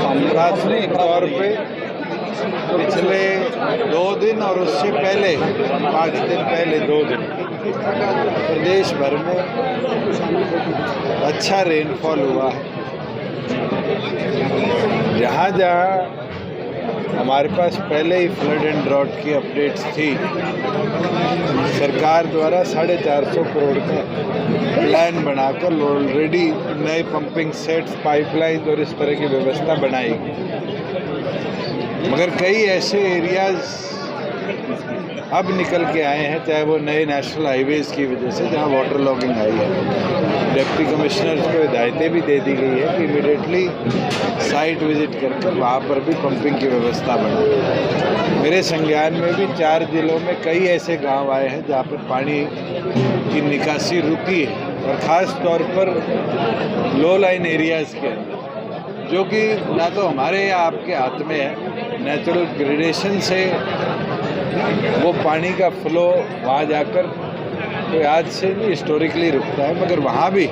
प्राथमिक तौर पे पिछले 2 दिन और उससे पहले 5 दिन पहले 2 दिन प्रदेश भर में अच्छा रेनफॉल हुआ है। जहाँ जहाँ हमारे पास पहले ही फ्लड एंड ड्रॉट की अपडेट्स थी, सरकार द्वारा 450 करोड़ का प्लान बनाकर ऑलरेडी नए पंपिंग सेट्स, पाइपलाइन और इस तरह की व्यवस्था बनाई गई। मगर कई ऐसे एरियाज अब निकल के आए हैं, चाहे वो नए नेशनल हाईवेज़ की वजह से, जहां वाटर लॉगिंग आई है। डिप्टी कमिश्नर्स को हिदायतें भी दे दी गई है कि इमीडिएटली साइट विजिट कर वहाँ पर भी पंपिंग की व्यवस्था बनाए। मेरे संज्ञान में भी 4 जिलों में कई ऐसे गांव आए हैं जहाँ पर पानी की निकासी रुकी है, और ख़ास तौर पर लो लाइन एरियाज़ के अंदर, जो कि ना तो हमारे या आपके हाथ में है। नेचुरल ग्रेडेशन से वो पानी का फ्लो वहाँ जाकर कोई आज से नहीं, हिस्टोरिकली रुकता है, मगर वहाँ भी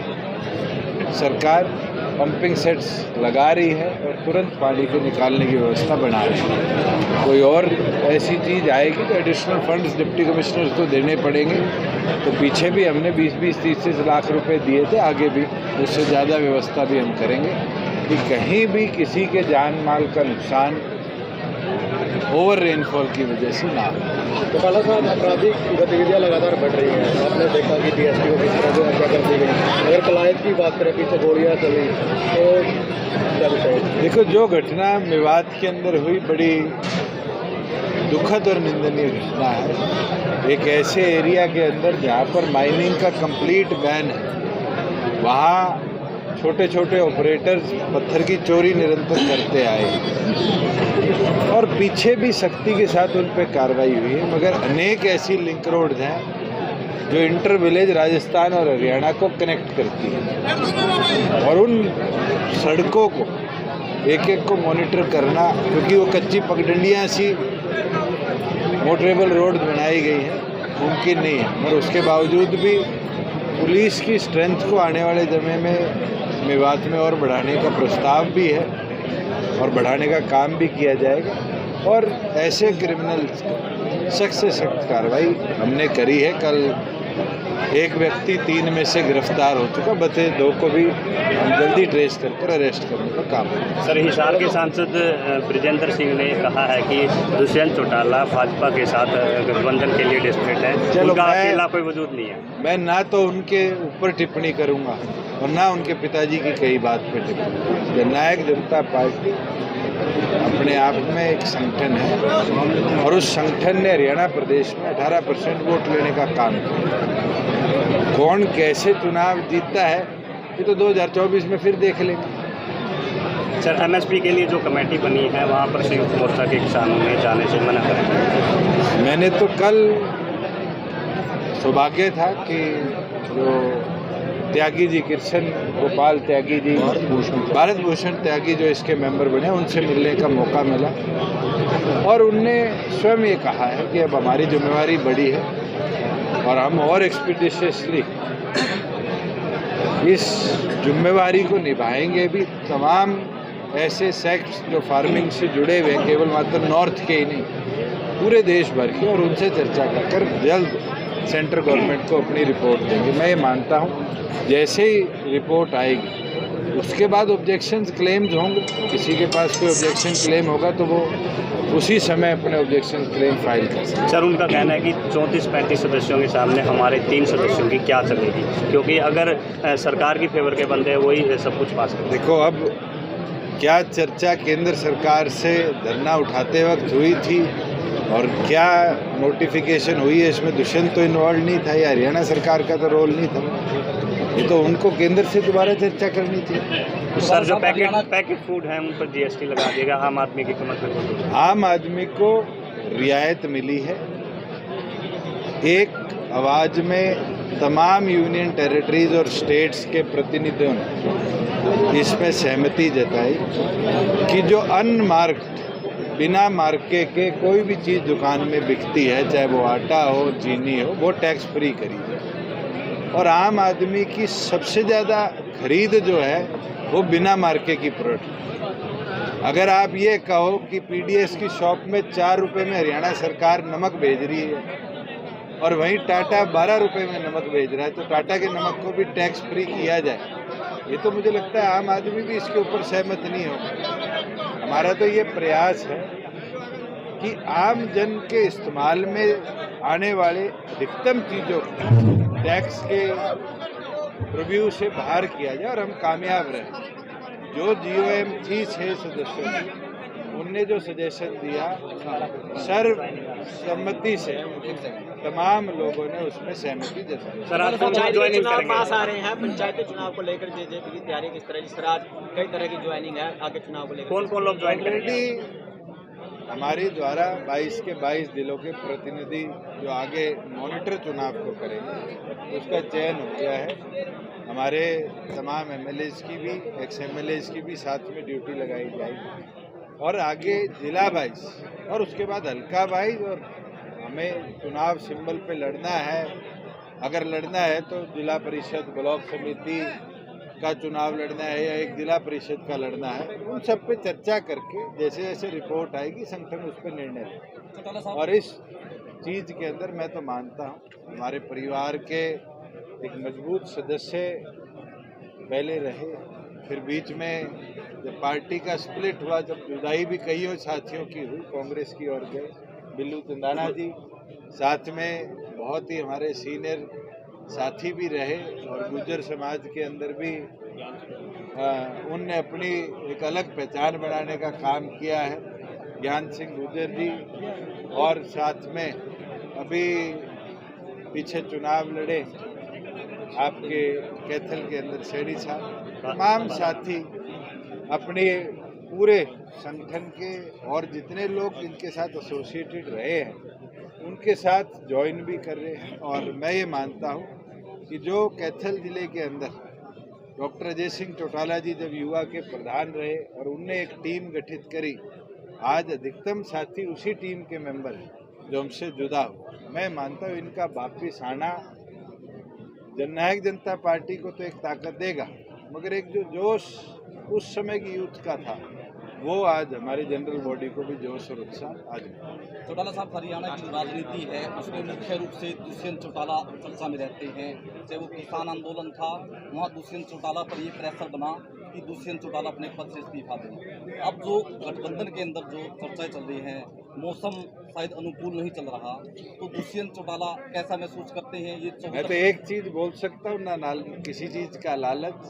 सरकार पंपिंग सेट्स लगा रही है और तुरंत पानी को निकालने की व्यवस्था बना रही है। कोई और ऐसी चीज़ आएगी तो एडिशनल फंड्स डिप्टी कमिश्नर्स को देने पड़ेंगे। तो पीछे भी हमने 20-20, 30-30 लाख रुपए दिए थे, आगे भी उससे ज़्यादा व्यवस्था भी हम करेंगे कि कहीं भी किसी के जान माल का नुकसान ओवर रेनफॉल की वजह से ना हो। तो काला साहब, आपराधिक गतिविधियाँ लगातार बढ़ रही हैं। आपने देखा कि DSP को किस तरह से हत्या कर दी गई। अगर कलायत की बात करें, पीछे गोलियाँ चली, तो क्या बताए? देखो, जो घटना मेवात के अंदर हुई बड़ी दुखद और निंदनीय घटना है। एक ऐसे एरिया के अंदर जहाँ पर माइनिंग का कंप्लीट बैन है, वहाँ छोटे छोटे ऑपरेटर्स पत्थर की चोरी निरंतर करते आए और पीछे भी सख्ती के साथ उन पर कार्रवाई हुई है। मगर अनेक ऐसी लिंक रोड्स हैं जो इंटर विलेज राजस्थान और हरियाणा को कनेक्ट करती हैं, और उन सड़कों को एक एक को मॉनिटर करना, क्योंकि वो कच्ची पगडंडियाँ सी मोटरेबल रोड बनाई गई हैं, मुमकिन नहीं है। मगर उसके बावजूद भी पुलिस की स्ट्रेंथ को आने वाले समय में मेवात में और बढ़ाने का प्रस्ताव भी है और बढ़ाने का काम भी किया जाएगा। और ऐसे क्रिमिनल्स सख्त से सख्त कार्रवाई हमने करी है। कल एक व्यक्ति 3 में से गिरफ्तार हो चुका, बचे 2 को भी हम जल्दी ट्रेस कर अरेस्ट करने का काम है। सर, हिसार के सांसद ब्रिजेंद्र सिंह ने कहा है कि दुष्यंत चौटाला भाजपा के साथ गठबंधन के लिए डेस्परेट है, उनका अकेला कोई वजूद नहीं है। मैं ना तो उनके ऊपर टिप्पणी करूंगा और ना उनके पिताजी की कई बात पर टिप्पणी। जननायक जनता पार्टी अपने आप में एक संगठन है और उस संगठन ने हरियाणा प्रदेश में 18% वोट लेने का काम किया। कौन कैसे चुनाव जीतता है ये तो 2024 में फिर देख लेंगे। सर, MSP के लिए जो कमेटी बनी है, वहाँ पर संयुक्त मोर्चा के किसानों ने जाने से मना कर। मैंने तो कल सौभाग्य था कि जो त्यागी जी, कृष्ण गोपाल त्यागी जी, भारत भूषण त्यागी जो इसके मेंबर बने, उनसे मिलने का मौका मिला और उनने स्वयं ये कहा है कि अब हमारी जिम्मेवारी बड़ी है और हम और एक्सपीडिशियसली इस जिम्मेवारी को निभाएंगे भी। तमाम ऐसे सेक्ट्स जो फार्मिंग से जुड़े हुए हैं, केवल मात्र नॉर्थ के ही नहीं, पूरे देश भर के, और उनसे चर्चा कर जल्द सेंट्रल गवर्नमेंट को अपनी रिपोर्ट देंगे। मैं ये मानता हूँ जैसे ही रिपोर्ट आएगी उसके बाद ऑब्जेक्शंस क्लेम्स होंगे। किसी के पास कोई ऑब्जेक्शन क्लेम होगा तो वो उसी समय अपने ऑब्जेक्शन क्लेम फाइल कर सकते हैं। सर, उनका कहना है कि 34-35 सदस्यों के सामने हमारे 3 सदस्यों की क्या चलेगी, क्योंकि अगर सरकार की फेवर के बंदे वही सब कुछ पास करें। देखो, अब क्या चर्चा केंद्र सरकार से धरना उठाते वक्त हुई थी और क्या नोटिफिकेशन हुई है, इसमें दुष्यंत तो इन्वॉल्व नहीं था या हरियाणा सरकार का तो रोल नहीं था। ये तो उनको केंद्र से दोबारा चर्चा करनी थी। सर, जो पैकेट फूड है उन पर GST लगा देगा, आम आदमी की कीमत में। आम आदमी को रियायत मिली है। एक आवाज़ में तमाम यूनियन टेरिटरीज और स्टेट्स के प्रतिनिधियों ने इसमें सहमति जताई कि जो अनमार्क्ड, बिना मार्के के कोई भी चीज़ दुकान में बिकती है, चाहे वो आटा हो, चीनी हो, वो टैक्स फ्री करी जाए। और आम आदमी की सबसे ज़्यादा खरीद जो है वो बिना मार्के की प्रोडक्ट। अगर आप ये कहो कि पीडीएस की शॉप में 4 रुपए में हरियाणा सरकार नमक भेज रही है और वहीं टाटा 12 रुपए में नमक भेज रहा है, तो टाटा के नमक को भी टैक्स फ्री किया जाए, ये तो मुझे लगता है आम आदमी भी इसके ऊपर सहमत नहीं होगा। हमारा तो ये प्रयास है कि आम जन के इस्तेमाल में आने वाले अधिकतम चीज़ों को टैक्स के रिव्यू से बाहर किया जाए और हम कामयाब रहे। जो जीओएम थी 6 सदस्यों की, उनने जो सजेशन दिया सर्वसम्मति से तमाम लोगों ने उसमें सहमति जताई। सर, आप पंचायती ज्वाइनिंग चुनाव करेंगे? पास आ रहे हैं, पंचायती चुनाव को लेकर बीजेपी की तैयारी किस तरह, जिस तरह आज कई तरह की ज्वाइनिंग है आगे चुनाव को लेकर? कौन कौन लोग ज्वाइन करेंगे? ऑलरेडी हमारी द्वारा 22 के 22 जिलों के प्रतिनिधि जो आगे मॉनिटर चुनाव को करेंगे उसका चयन हो गया है। हमारे तमाम एमएलएज की भी, एक्स एमएलएज की भी साथ में ड्यूटी लगाई जाएगी और आगे जिला वाइज और उसके बाद हल्का वाइज। और हमें चुनाव सिंबल पे लड़ना है, अगर लड़ना है तो जिला परिषद, ब्लॉक समिति का चुनाव लड़ना है या एक जिला परिषद का लड़ना है, उन सब पे चर्चा करके जैसे जैसे रिपोर्ट आएगी संगठन उस पर निर्णय लेगा। और इस चीज़ के अंदर मैं तो मानता हूँ हमारे परिवार के एक मजबूत सदस्य पहले रहे, फिर बीच में जब पार्टी का स्प्लिट हुआ, जब जुदाई भी कईयों साथियों की हुई, कांग्रेस की ओर गए बिल्लू चंदाना जी, साथ में बहुत ही हमारे सीनियर साथी भी रहे और गुर्जर समाज के अंदर भी उनने अपनी एक अलग पहचान बनाने का काम किया है, ज्ञान सिंह गुर्जर जी। और साथ में अभी पीछे चुनाव लड़े आपके कैथल के अंदर शेरी साहब, तमाम साथी अपने पूरे संगठन के और जितने लोग इनके साथ एसोसिएटेड रहे हैं उनके साथ ज्वाइन भी कर रहे हैं। और मैं ये मानता हूँ कि जो कैथल जिले के अंदर डॉक्टर अजय सिंह चौटाला जी जब युवा के प्रधान रहे और उनने एक टीम गठित करी, आज अधिकतम साथी उसी टीम के मेंबर हैं जो हमसे जुदा हो। मैं मानता हूँ इनका वापिस आना जननायक जनता पार्टी को तो एक ताकत देगा, मगर एक जो जोश उस समय की यूथ का था वो आज हमारी जनरल बॉडी को भी जोश और उत्साह आज। चौटाला साहब, हरियाणा की राजनीति है उसमें मुख्य रूप से दुष्यंत चौटाला चर्चा में रहते हैं। चाहे वो किसान आंदोलन था, वहाँ दुष्यंत चौटाला पर ये प्रेशर बना कि दुष्यंत चौटाला अपने पद से इस्तीफा दें। अब जो गठबंधन के अंदर जो चर्चाएं चल रही हैं, मौसम शायद अनुकूल नहीं चल रहा, तो दुष्यंत चौटाला कैसा महसूस करते हैं? ये मैं तो एक चीज़ बोल सकता हूँ, ना किसी चीज़ का लालच,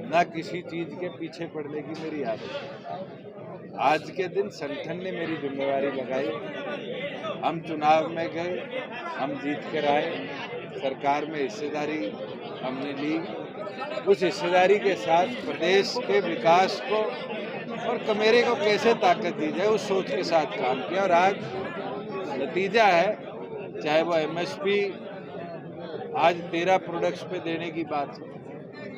ना किसी चीज़ के पीछे पड़ने की मेरी आदत। आज के दिन संगठन ने मेरी जिम्मेवारी लगाई, हम चुनाव में गए, हम जीत कर आए, सरकार में हिस्सेदारी हमने ली, उस हिस्सेदारी के साथ प्रदेश के विकास को और कमेरे को कैसे ताकत दी जाए उस सोच के साथ काम किया। और आज नतीजा है, चाहे वो एमएसपी आज 13 प्रोडक्ट्स पे देने की बात है,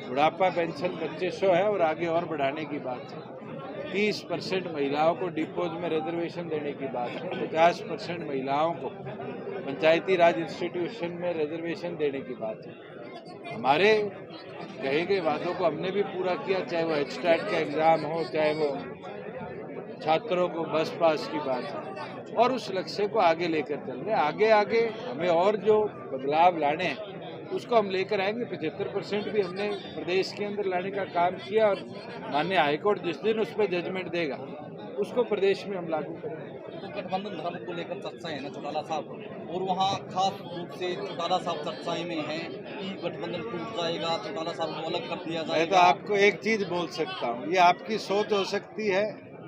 बुढ़ापा पेंशन 2500 है और आगे और बढ़ाने की बात है, 30% महिलाओं को डिपोज में रिजर्वेशन देने की बात है, 50% महिलाओं को पंचायती राज इंस्टीट्यूशन में रिजर्वेशन देने की बात है। हमारे कहे गए वादों को हमने भी पूरा किया, चाहे वो एचटेट का एग्ज़ाम हो, चाहे वो छात्रों को बस पास की बात है, और उस लक्ष्य को आगे लेकर चल रहे हैं। आगे हमें और जो बदलाव लाने हैं उसको हम लेकर आएंगे। 75% भी हमने प्रदेश के अंदर लाने का काम किया और माननीय हाईकोर्ट जिस दिन उस पर जजमेंट देगा उसको प्रदेश में हम लागू करेंगे। तो गठबंधन धर्म को लेकर चर्चाएं है ना चौटाला साहब, और वहाँ खास रूप से चौटाला साहब चर्चाएं में हैं कि गठबंधन टूट जाएगा, चौटाला साहब को अलग कर दिया जाएगा। मैं तो आपको एक चीज़ बोल सकता हूँ, ये आपकी सोच हो सकती है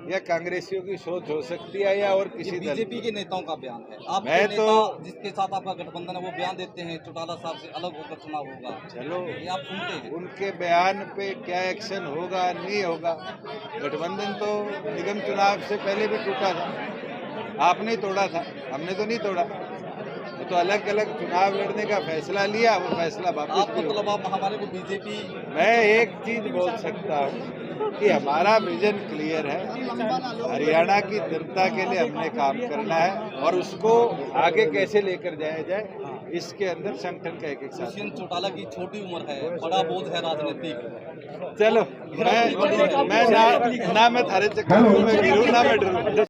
या कांग्रेसियों की सोच हो सकती है या और किसी बीजेपी के नेताओं का बयान है। आप मैं नेता तो जिसके साथ आपका गठबंधन है वो बयान देते हैं चौटाला साहब से अलग होकर चुनाव होगा, चलो ये आप सुनते हैं? उनके बयान पे क्या एक्शन होगा नहीं होगा। गठबंधन तो निगम चुनाव से पहले भी टूटा था, आपने तोड़ा था, हमने तो नहीं तोड़ा। वो तो अलग अलग चुनाव लड़ने का फैसला लिया, वो फैसला वापस आप भी मतलब होगा। आप हमारे को बीजेपी मैं एक चीज बोल सकता हूँ कि हमारा विजन क्लियर है। हरियाणा की जनता के लिए हमने काम करना है और उसको आगे कैसे लेकर जाया जाए, इसके अंदर संगठन का एक साथ। दुष्यंत चौटाला की छोटी उम्र है, बड़ा बोझ है राजनीतिक। चलो मैं ना मैं थारे चक्कर में गिरूं ना मैं डरूं।